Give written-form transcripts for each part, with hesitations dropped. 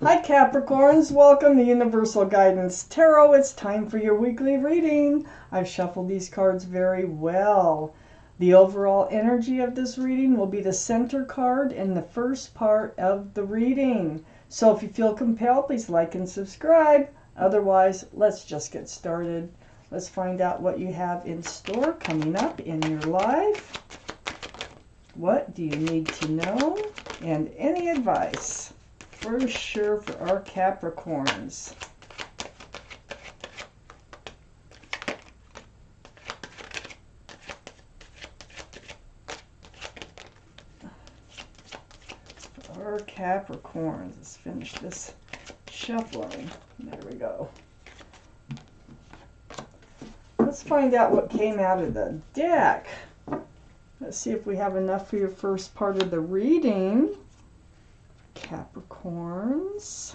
Hi Capricorns, welcome to Universal Guidance Tarot. It's time for your weekly reading. I've shuffled these cards very well. The overall energy of this reading will be the center card in the first part of the reading. So if you feel compelled, please like and subscribe. Otherwise, let's just get started. Let's find out what you have in store coming up in your life. What do you need to know? And any advice? For sure for our Capricorns. For our Capricorns. Let's finish this shuffling. There we go. Let's find out what came out of the deck. Let's see if we have enough for your first part of the reading. Capricorns.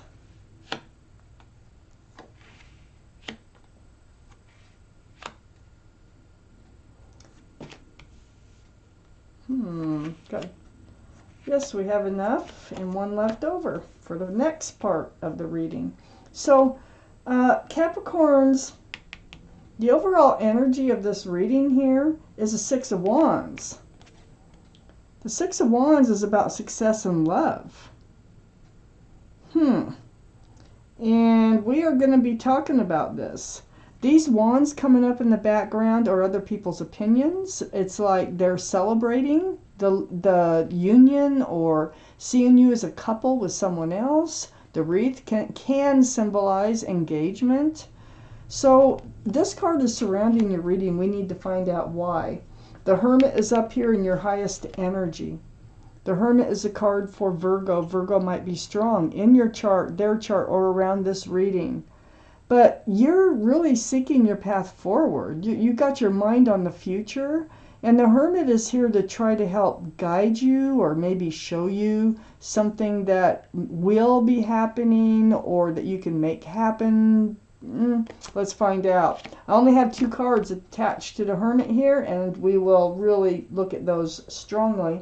Good. Yes, we have enough and one left over for the next part of the reading. So, Capricorns, the overall energy of this reading here is a Six of Wands. The Six of Wands is about success and love. And we are going to be talking about this. These wands coming up in the background are other people's opinions. It's like they're celebrating the union or seeing you as a couple with someone else. The wreath can symbolize engagement. So this card is surrounding your reading. We need to find out why. The Hermit is up here in your highest energy. The Hermit is a card for Virgo. Virgo might be strong in your chart, their chart, or around this reading. But you're really seeking your path forward. You got your mind on the future. And the Hermit is here to try to help guide you or maybe show you something that will be happening or that you can make happen. Let's find out. I only have two cards attached to the Hermit here, and we will really look at those strongly.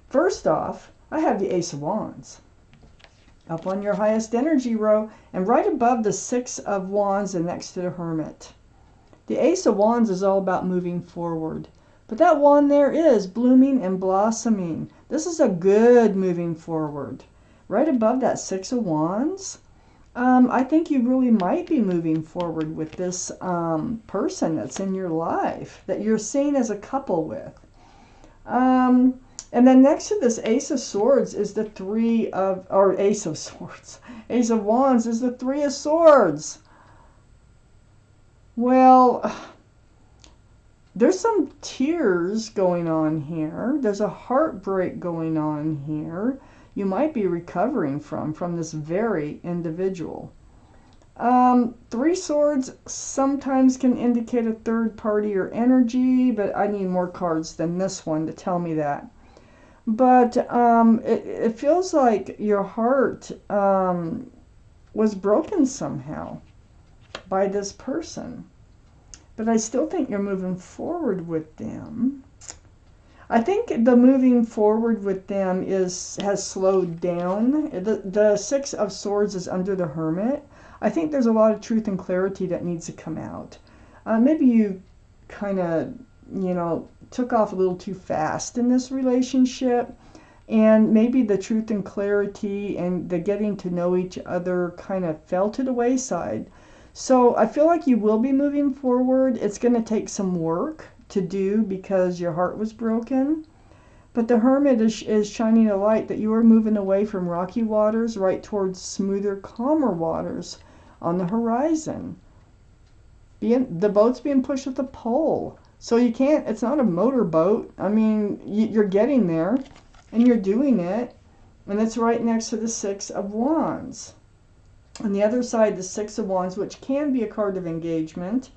First off, I have the Ace of Wands up on your highest energy row and right above the Six of Wands and next to the Hermit. The Ace of Wands is all about moving forward. But that wand there is blooming and blossoming. This is a good moving forward. Right above that Six of Wands, I think you really might be moving forward with this person that's in your life that you're seeing as a couple with. And then next to this Ace of Swords is the Ace of Swords. Ace of Wands is the Three of Swords. Well, there's some tears going on here. There's a heartbreak going on here. You might be recovering from this very individual. Three Swords sometimes can indicate a third party or energy, but I need more cards than this one to tell me that. But it feels like your heart was broken somehow by this person. But I still think you're moving forward with them. I think the moving forward with them has slowed down. The Six of Swords is under the Hermit. I think there's a lot of truth and clarity that needs to come out. Maybe you kind of, took off a little too fast in this relationship, and maybe the truth and clarity and the getting to know each other kind of fell to the wayside. So I feel like you will be moving forward. It's going to take some work to do because your heart was broken. But the Hermit is shining a light that you are moving away from rocky waters right towards smoother, calmer waters on the horizon. The boat's being pushed with a pole. So it's not a motorboat. I mean, you're getting there and you're doing it. And it's right next to the Six of Wands. On the other side, the Six of Wands, which can be a card of engagement,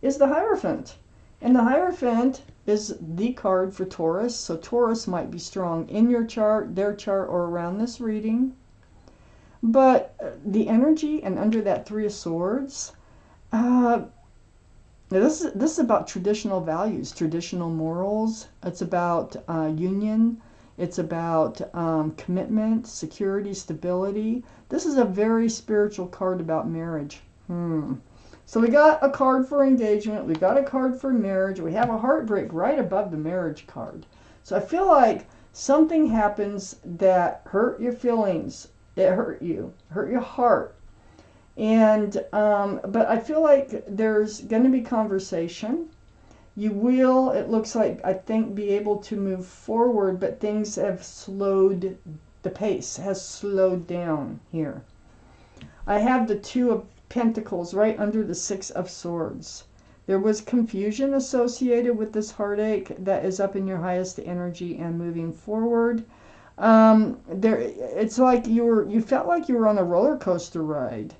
is the Hierophant. And the Hierophant is the card for Taurus. So Taurus might be strong in your chart, their chart, or around this reading. But the energy and under that Three of Swords, this is about traditional values, traditional morals. It's about union. It's about commitment, security, stability. This is a very spiritual card about marriage. So we got a card for engagement. We got a card for marriage. We have a heartbreak right above the marriage card. So I feel like something happens that hurt your feelings. It hurt you, hurt your heart. And but I feel like there's going to be conversation. You will, it looks like, I think, be able to move forward, but things have slowed, the pace has slowed down here. I have the Two of Pentacles right under the Six of Swords. There was confusion associated with this heartache that is up in your highest energy and moving forward. It's like you felt like you were on a roller coaster ride.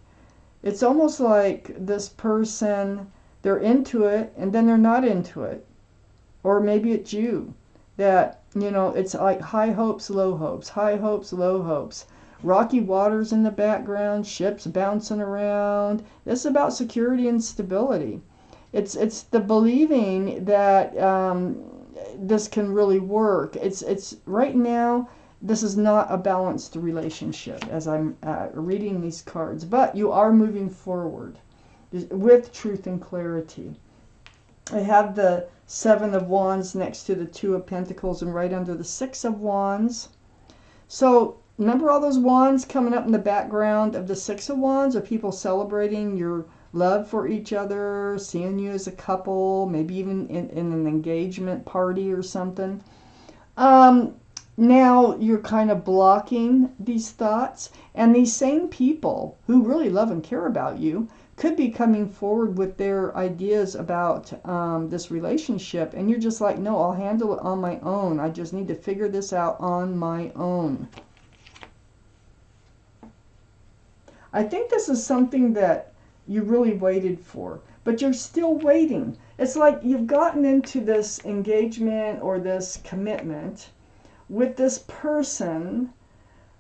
It's almost like this person, they're into it and then they're not into it. Or maybe it's you that, it's like high hopes, low hopes, high hopes, low hopes. Rocky waters in the background, ships bouncing around. This is about security and stability. It's the believing that this can really work. It's right now, this is not a balanced relationship as I'm reading these cards, but you are moving forward with truth and clarity. I have the Seven of Wands next to the Two of Pentacles and right under the Six of Wands. So remember all those wands coming up in the background of the Six of Wands? Are people celebrating your love for each other, seeing you as a couple, maybe even in an engagement party or something? Now you're kind of blocking these thoughts, and these same people who really love and care about you could be coming forward with their ideas about this relationship, and you're just like, no, I'll handle it on my own. I just need to figure this out on my own. I think this is something that you really waited for, but you're still waiting. It's like you've gotten into this engagement or this commitment with this person,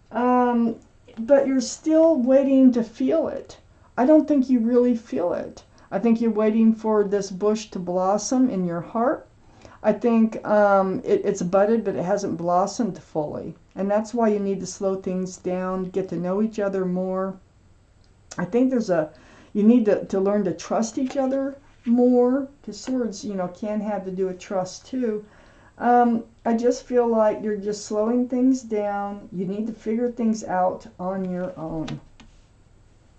but you're still waiting to feel it. I don't think you really feel it. I think you're waiting for this bush to blossom in your heart. I think it's budded, but it hasn't blossomed fully. And that's why you need to slow things down, get to know each other more. I think you need to learn to trust each other more, because swords, can have to do with trust too. I just feel like you're just slowing things down. You need to figure things out on your own.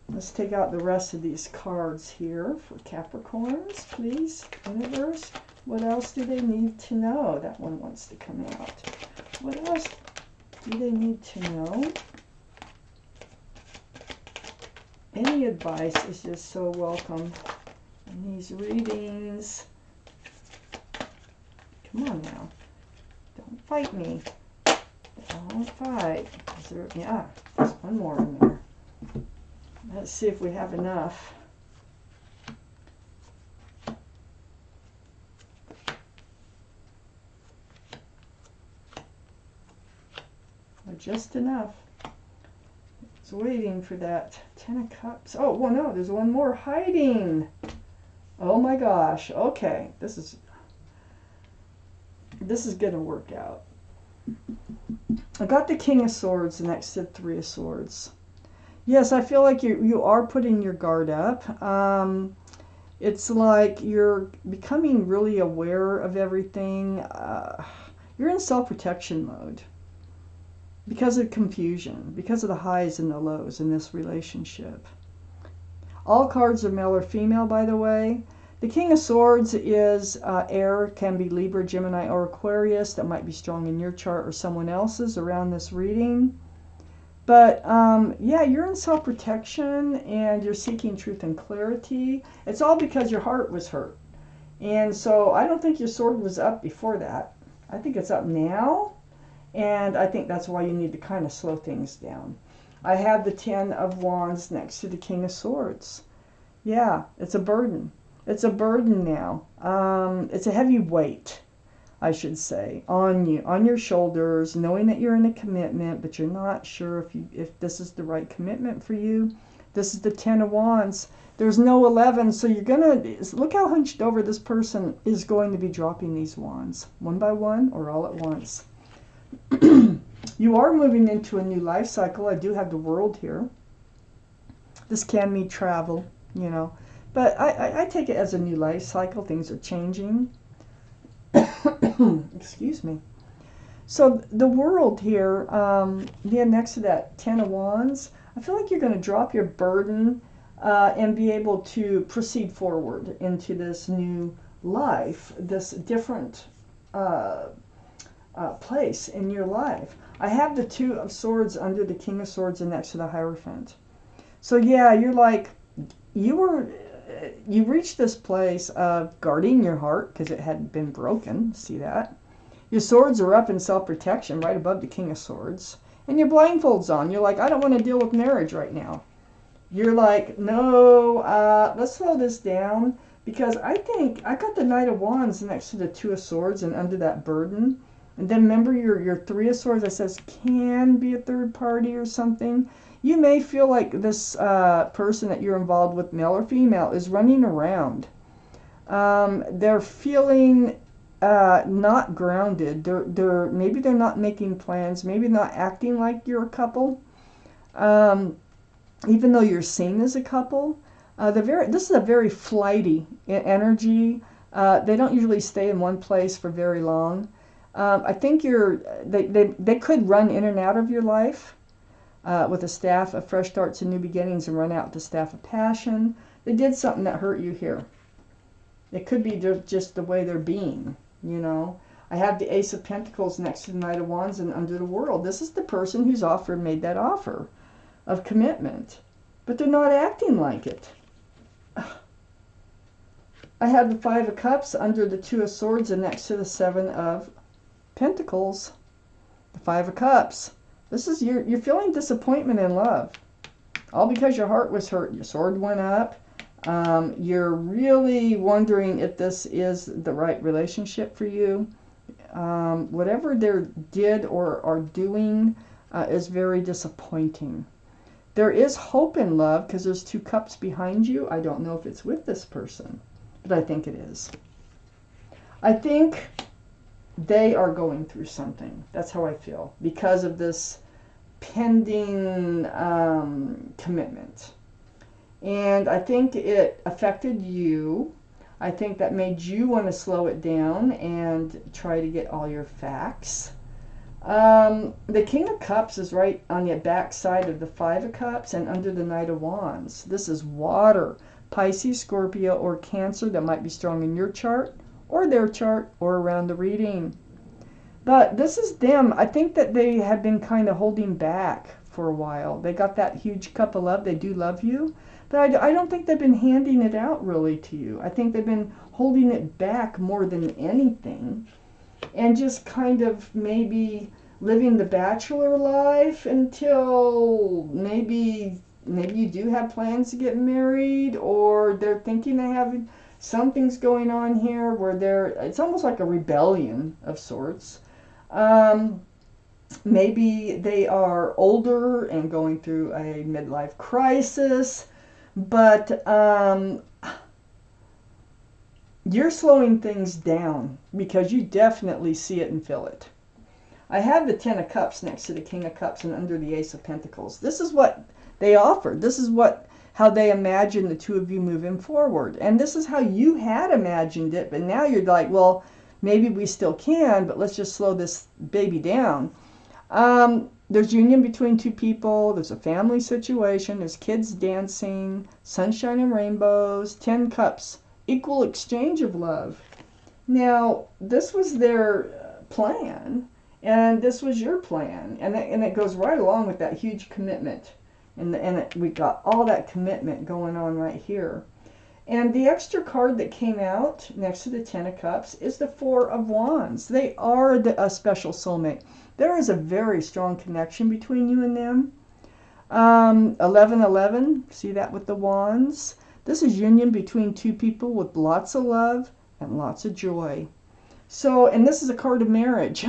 Let's take out the rest of these cards here for Capricorns, please. Universe, what else do they need to know? That one wants to come out. What else do they need to know? Any advice is just so welcome in these readings. Come on now. Don't fight me. Don't fight. Yeah, there's one more in there. Let's see if we have enough. Or just enough. It's waiting for that. 10 of Cups. Oh, well, no, there's one more hiding. Oh my gosh. Okay, this is going to work out. I got the King of Swords next to the Three of Swords. Yes, I feel like you are putting your guard up. It's like you're becoming really aware of everything. You're in self-protection mode because of confusion, because of the highs and the lows in this relationship. All cards are male or female, by the way. The King of Swords is air, can be Libra, Gemini, or Aquarius. That might be strong in your chart or someone else's around this reading. But, yeah, you're in self-protection and you're seeking truth and clarity. It's all because your heart was hurt. And so I don't think your sword was up before that. I think it's up now. And I think that's why you need to kind of slow things down. I have the 10 of Wands next to the King of Swords. Yeah, it's a burden. It's a burden now. It's a heavy weight, I should say, on you, on your shoulders, knowing that you're in a commitment, but you're not sure if this is the right commitment for you. This is the 10 of Wands. There's no 11, so you're going to, look how hunched over this person is going to be dropping these wands, one by one or all at once. You are moving into a new life cycle. I do have the World here. This can mean travel, you know. But I take it as a new life cycle. Things are changing. Excuse me. So the World here, being next to that Ten of Wands, I feel like you're going to drop your burden and be able to proceed forward into this new life, this different place in your life. I have the Two of Swords under the King of Swords and next to the Hierophant. So yeah, you're like, you reached this place of guarding your heart because it had been broken. See that? Your swords are up in self-protection right above the King of Swords. And your blindfolds on. You're like, I don't want to deal with marriage right now. You're like, no, let's slow this down. Because I think, I got the Knight of Wands next to the Two of Swords and under that burden. And then remember your Three of Swords that says can be a third party or something. You may feel like this person that you're involved with, male or female, is running around. They're feeling not grounded. Maybe they're not making plans. Maybe not acting like you're a couple. Even though you're seen as a couple, this is a very flighty energy. They don't usually stay in one place for very long. I think they could run in and out of your life with a staff of fresh starts and new beginnings and run out with the staff of passion. They did something that hurt you here. It could be just the way they're being, you know. I have the Ace of Pentacles next to the Knight of Wands and under the World. This is the person who's made that offer of commitment, but they're not acting like it. I have the Five of Cups under the Two of Swords and next to the Seven of Pentacles. The Five of Cups. This is you're feeling disappointment in love. All because your heart was hurt. Your sword went up. You're really wondering if this is the right relationship for you. Whatever they did or are doing is very disappointing. There is hope in love because there's two cups behind you. I don't know if it's with this person, but I think it is. I think they are going through something. That's how I feel because of this pending commitment. And I think it affected you. I think that made you want to slow it down and try to get all your facts. The King of Cups is right on the back side of the Five of Cups and under the Knight of Wands. This is water. Pisces, Scorpio, or Cancer that might be strong in your chart or their chart or around the reading. But this is them. I think that they have been kind of holding back for a while. They got that huge cup of love. They do love you. But I don't think they've been handing it out really to you. I think they've been holding it back more than anything. And just kind of maybe living the bachelor life until maybe you do have plans to get married, or they're thinking they have something's going on here where it's almost like a rebellion of sorts. Maybe they are older and going through a midlife crisis, but you're slowing things down because you definitely see it and feel it. I have the Ten of Cups next to the King of Cups and under the Ace of Pentacles. This is what they offered. This is how they imagined the two of you moving forward. And this is how you had imagined it, but now you're like, well, maybe we still can, but let's just slow this baby down. There's union between two people. There's a family situation. There's kids dancing, sunshine and rainbows, 10 cups, equal exchange of love. Now, this was their plan, and this was your plan, and it goes right along with that huge commitment. We got all that commitment going on right here. And the extra card that came out next to the Ten of Cups is the Four of Wands. They are a special soulmate. There is a very strong connection between you and them. 1111, see that with the wands? This is union between two people with lots of love and lots of joy. So, and this is a card of marriage.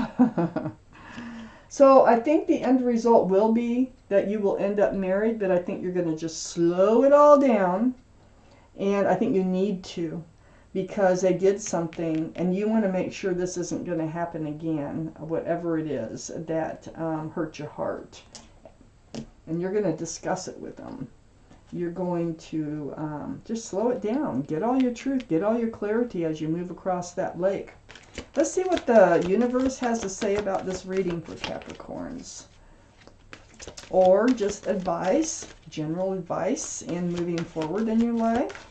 So I think the end result will be that you will end up married, but I think you're going to just slow it all down. And I think you need to. because they did something, and you want to make sure this isn't going to happen again, whatever it is that hurt your heart. And you're going to discuss it with them. You're going to just slow it down. Get all your truth, get all your clarity as you move across that lake. Let's see what the universe has to say about this reading for Capricorns. Or just advice, general advice in moving forward in your life.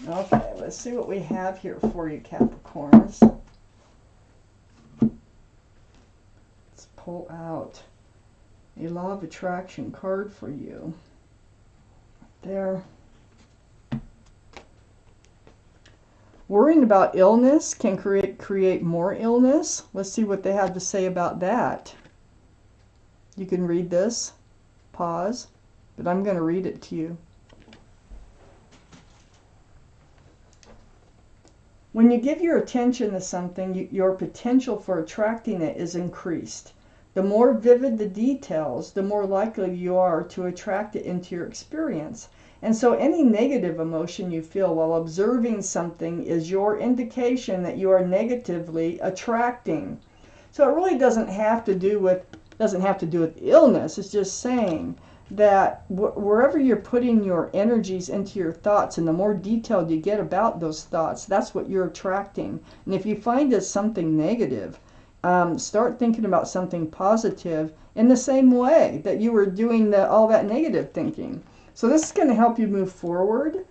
Okay, let's see what we have here for you, Capricorns. Let's pull out a Law of Attraction card for you. There. Worrying about illness can create more illness. Let's see what they have to say about that. You can read this, pause, but I'm going to read it to you. When you give your attention to something, your potential for attracting it is increased. The more vivid the details, the more likely you are to attract it into your experience. And so any negative emotion you feel while observing something is your indication that you are negatively attracting. So it really doesn't have to do with illness. It's just saying that wherever you're putting your energies into your thoughts, and the more detailed you get about those thoughts, that's what you're attracting. And if you find it's something negative, start thinking about something positive in the same way that you were doing all that negative thinking. So this is going to help you move forward.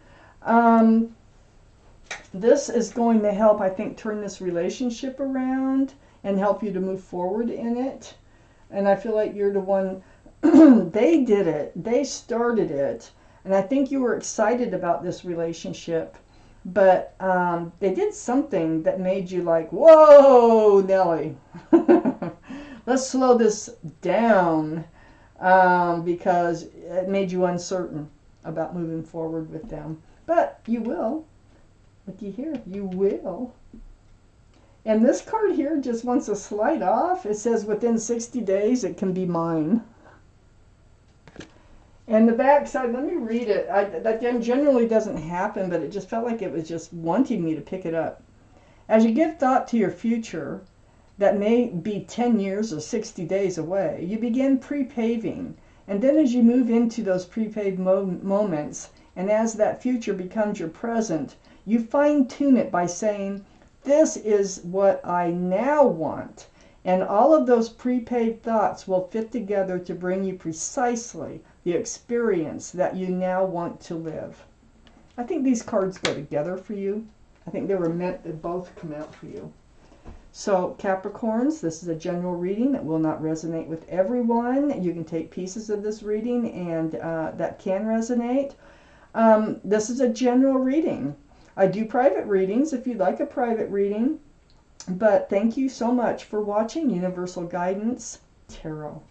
This is going to help, I think, turn this relationship around and help you to move forward in it. And I feel like you're the one, they did it, they started it, and I think you were excited about this relationship, but they did something that made you like, whoa, Nellie, let's slow this down. Because it made you uncertain about moving forward with them. But you will. Looky here, you will. And this card here just wants to slide off. It says within 60 days it can be mine. And the back side, let me read it. That generally doesn't happen, but it just felt like it was just wanting me to pick it up. As you give thought to your future, that may be 10 years or 60 days away, you begin pre-paving. And then as you move into those pre-paved moments, and as that future becomes your present, you fine-tune it by saying, this is what I now want. And all of those pre-paved thoughts will fit together to bring you precisely the experience that you now want to live. I think these cards go together for you. I think they were meant to both come out for you. So Capricorns, this is a general reading that will not resonate with everyone. You can take pieces of this reading and that can resonate. This is a general reading. I do private readings if you'd like a private reading. But thank you so much for watching Universal Guidance Tarot.